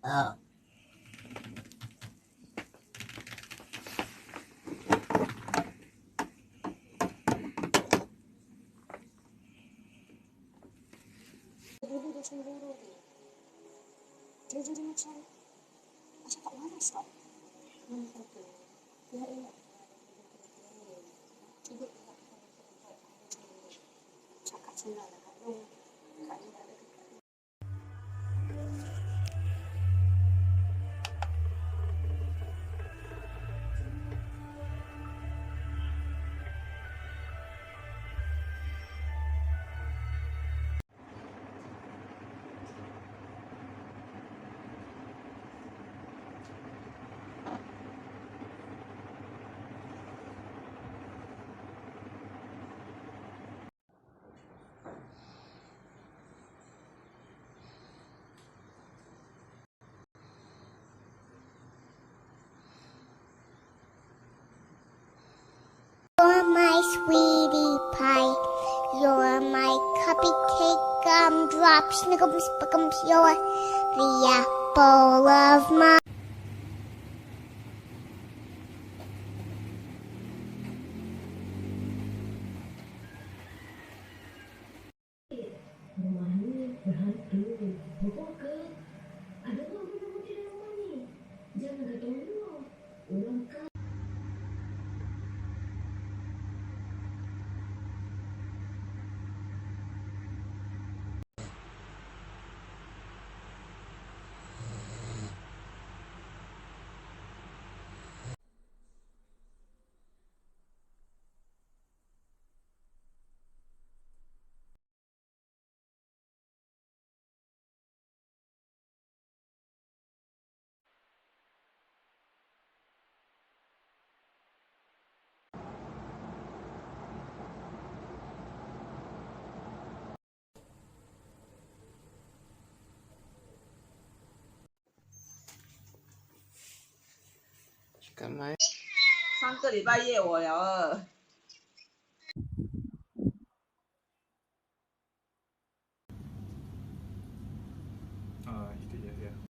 呃，dulu cemburu dia jadi macam tak waras tau. Kata dia ingat tiba cakap senang lah kat Long kat ni tak ada dekat. You're my sweetie pie. You're my cupcake gumdrop. Snickums, buckums. You're the apple of my. Rumah ni berhantu. Bawa ke? Ada orang putih dalam rumah ni. Jangan kata orang. Orang kan.干嘛？ 3个礼拜夜我了。